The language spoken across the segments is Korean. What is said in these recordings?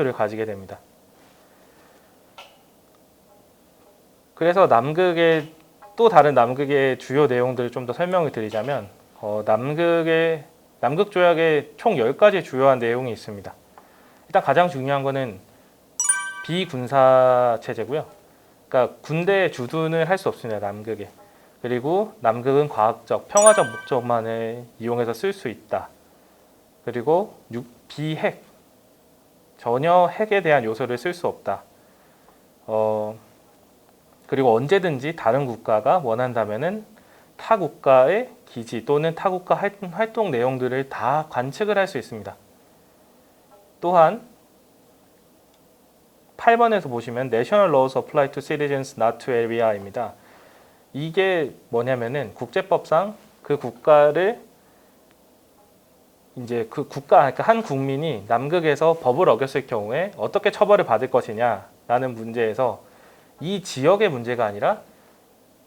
를 가지게 됩니다. 그래서 남극의 또 다른 남극의 주요 내용들을 좀 더 설명을 드리자면 남극 조약에 총 10가지 주요한 내용이 있습니다. 일단 가장 중요한 거는 비군사 체제고요. 그러니까 군대에 주둔을 할 수 없습니다. 남극에. 그리고 남극은 과학적, 평화적 목적만을 이용해서 쓸 수 있다. 그리고 비핵, 전혀 핵에 대한 요소를 쓸 수 없다. 그리고 언제든지 다른 국가가 원한다면은 타 국가의 기지 또는 타 국가 활동 내용들을 다 관측을 할 수 있습니다. 또한 8번에서 보시면 National Laws Apply to Citizens Not to Area입니다. 이게 뭐냐면은 국제법상 그 국가를 이제 그러니까 한 국민이 남극에서 법을 어겼을 경우에 어떻게 처벌을 받을 것이냐라는 문제에서 이 지역의 문제가 아니라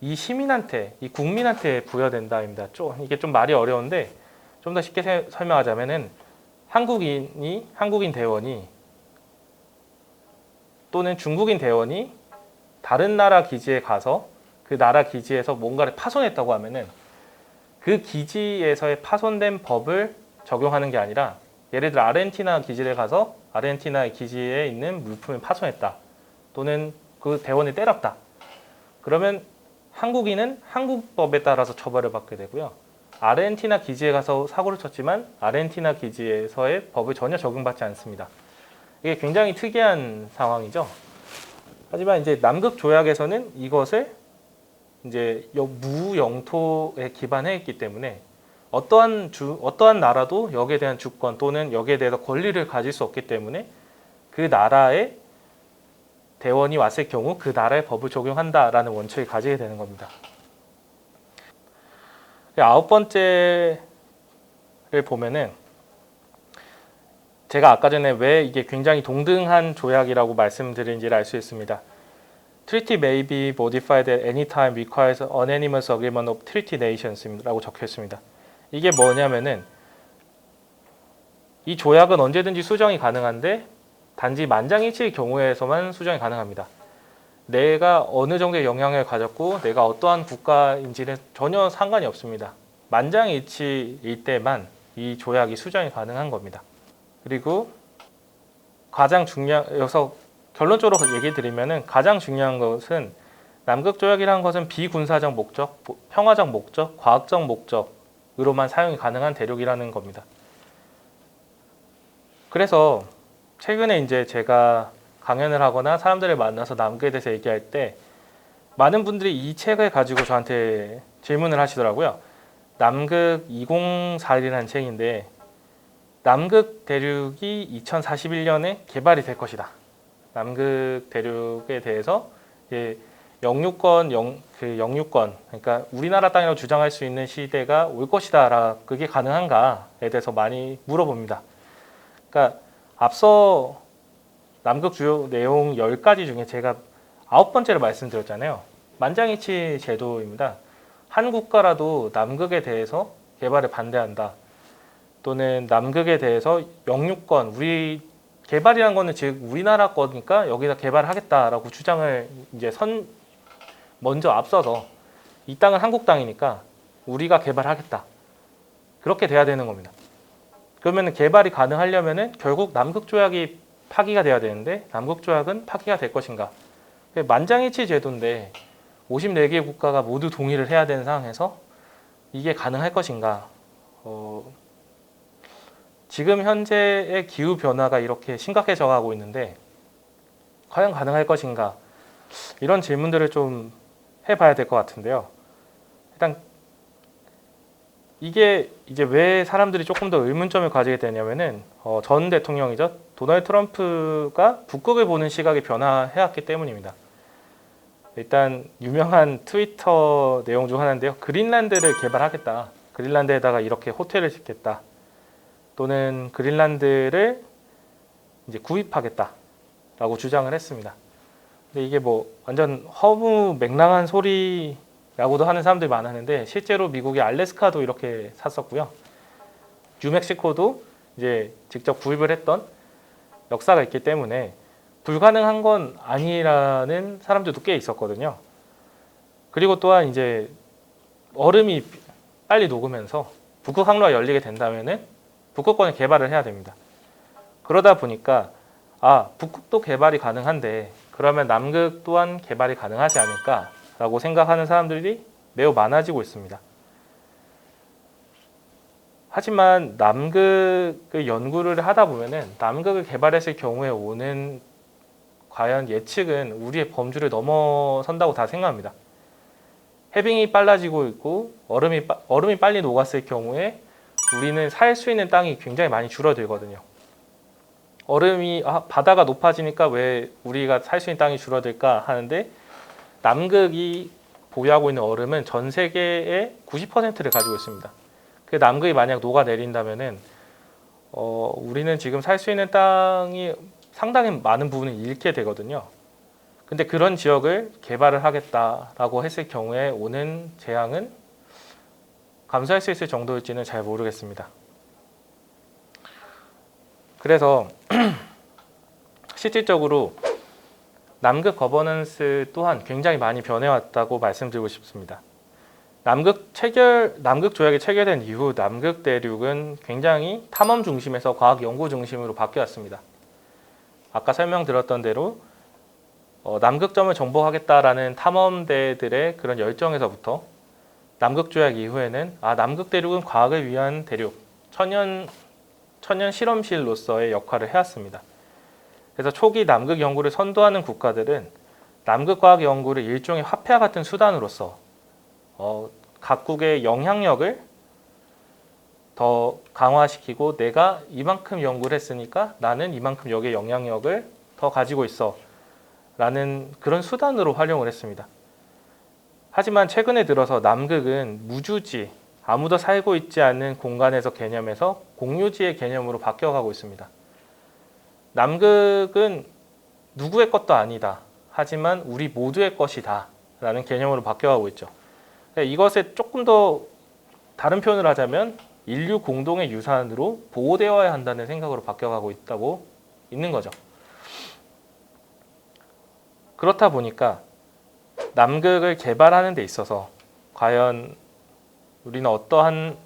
이 시민한테, 이 국민한테 부여된다입니다. 이게 좀 말이 어려운데 좀 더 쉽게 설명하자면은 한국인 대원이 또는 중국인 대원이 다른 나라 기지에 가서 그 나라 기지에서 뭔가를 파손했다고 하면은 그 기지에서의 파손된 법을 적용하는 게 아니라 예를 들어 아르헨티나 기지를 가서 아르헨티나 기지에 있는 물품을 파손했다. 또는 그 대원을 때렸다. 그러면 한국인은 한국법에 따라서 처벌을 받게 되고요. 아르헨티나 기지에 가서 사고를 쳤지만 아르헨티나 기지에서의 법을 전혀 적용받지 않습니다. 이게 굉장히 특이한 상황이죠. 하지만 이제 남극 조약에서는 이것을 이제 무영토에 기반해 있기 때문에 어떠한 나라도 여기에 대한 주권 또는 여기에 대해서 권리를 가질 수 없기 때문에 그 나라의 대원이 왔을 경우 그 나라의 법을 적용한다라는 원칙을 가지게 되는 겁니다. 9번째를 보면은 제가 아까 전에 왜 이게 굉장히 동등한 조약이라고 말씀드린지를 알 수 있습니다. Treaty may be modified at any time requires unanimous agreement of treaty nations라고 적혀 있습니다. 이게 뭐냐면은 이 조약은 언제든지 수정이 가능한데 단지 만장일치의 경우에서만 수정이 가능합니다. 내가 어느 정도의 영향을 가졌고 내가 어떠한 국가인지는 전혀 상관이 없습니다. 만장일치일 때만 이 조약이 수정이 가능한 겁니다. 그리고 여기서 결론적으로 얘기 드리면은 가장 중요한 것은 남극 조약이라는 것은 비군사적 목적, 평화적 목적, 과학적 목적으로만 사용이 가능한 대륙이라는 겁니다. 그래서 최근에 이제 제가 강연을 하거나 사람들을 만나서 남극에 대해서 얘기할 때 많은 분들이 이 책을 가지고 저한테 질문을 하시더라고요. 남극 2041이라는 책인데 남극 대륙이 2041년에 개발이 될 것이다. 남극 대륙에 대해서 영유권, 그러니까 우리나라 땅이라고 주장할 수 있는 시대가 올 것이다. 그게 가능한가에 대해서 많이 물어봅니다. 그러니까 앞서 남극 주요 내용 10가지 중에 제가 9번째로 말씀드렸잖아요. 만장일치 제도입니다. 한 국가라도 남극에 대해서 개발을 반대한다. 또는 남극에 대해서 영유권, 우리 개발이란 거는 즉 우리나라 거니까 여기다 개발하겠다라고 주장을 이제 먼저 앞서서 이 땅은 한국 땅이니까 우리가 개발하겠다. 그렇게 돼야 되는 겁니다. 그러면 개발이 가능하려면은 결국 남극 조약이 파기가 돼야 되는데 남극 조약은 파기가 될 것인가? 만장일치 제도인데 54개 국가가 모두 동의를 해야 되는 상황에서 이게 가능할 것인가? 지금 현재의 기후 변화가 이렇게 심각해져 가고 있는데 과연 가능할 것인가? 이런 질문들을 좀 해봐야 될 것 같은데요. 일단 이게 이제 왜 사람들이 조금 더 의문점을 가지게 되냐면은 전 대통령이죠. 도널드 트럼프가 북극을 보는 시각이 변화해왔기 때문입니다. 일단 유명한 트위터 내용 중 하나인데요. 그린란드를 개발하겠다. 그린란드에다가 이렇게 호텔을 짓겠다. 또는 그린란드를 이제 구입하겠다라고 주장을 했습니다. 근데 이게 뭐 완전 허무맹랑한 소리라고도 하는 사람들이 많았는데 실제로 미국의 알래스카도 이렇게 샀었고요. 뉴멕시코도 이제 직접 구입을 했던 역사가 있기 때문에 불가능한 건 아니라는 사람들도 꽤 있었거든요. 그리고 또한 이제 얼음이 빨리 녹으면서 북극 항로가 열리게 된다면은 북극권을 개발을 해야 됩니다. 그러다 보니까 북극도 개발이 가능한데 그러면 남극 또한 개발이 가능하지 않을까라고 생각하는 사람들이 매우 많아지고 있습니다. 하지만 남극의 연구를 하다 보면은 남극을 개발했을 경우에 오는 과연 예측은 우리의 범주를 넘어선다고 다 생각합니다. 해빙이 빨라지고 있고 얼음이 빨리 녹았을 경우에 우리는 살 수 있는 땅이 굉장히 많이 줄어들거든요. 바다가 높아지니까 왜 우리가 살 수 있는 땅이 줄어들까 하는데 남극이 보유하고 있는 얼음은 전 세계의 90%를 가지고 있습니다. 그 남극이 만약 녹아내린다면은 우리는 지금 살 수 있는 땅이 상당히 많은 부분을 잃게 되거든요. 근데 그런 지역을 개발을 하겠다라고 했을 경우에 오는 재앙은 감수할 수 있을 정도일지는 잘 모르겠습니다. 그래서 실질적으로 남극 거버넌스 또한 굉장히 많이 변해왔다고 말씀드리고 싶습니다. 남극 조약이 체결된 이후 남극 대륙은 굉장히 탐험 중심에서 과학 연구 중심으로 바뀌었습니다. 아까 설명드렸던 대로 남극점을 정복하겠다라는 탐험대들의 그런 열정에서부터 남극 조약 이후에는 남극 대륙은 과학을 위한 대륙, 천연 실험실로서의 역할을 해왔습니다. 그래서 초기 남극 연구를 선도하는 국가들은 남극 과학 연구를 일종의 화폐와 같은 수단으로서 각국의 영향력을 더 강화시키고 내가 이만큼 연구를 했으니까 나는 이만큼 여기에 영향력을 더 가지고 있어 라는 그런 수단으로 활용을 했습니다. 하지만 최근에 들어서 남극은 무주지, 아무도 살고 있지 않는 공간에서 개념에서 공유지의 개념으로 바뀌어가고 있습니다. 남극은 누구의 것도 아니다. 하지만 우리 모두의 것이다. 라는 개념으로 바뀌어가고 있죠. 이것에 조금 더 다른 표현을 하자면 인류 공동의 유산으로 보호되어야 한다는 생각으로 바뀌어가고 있는 거죠. 그렇다 보니까 남극을 개발하는 데 있어서 과연 우리는 어떠한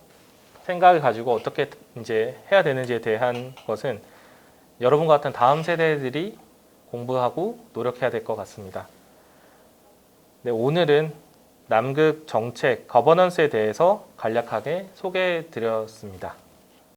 생각을 가지고 어떻게 이제 해야 되는지에 대한 것은 여러분과 같은 다음 세대들이 공부하고 노력해야 될 것 같습니다. 네, 오늘은 남극 정책, 거버넌스에 대해서 간략하게 소개해 드렸습니다.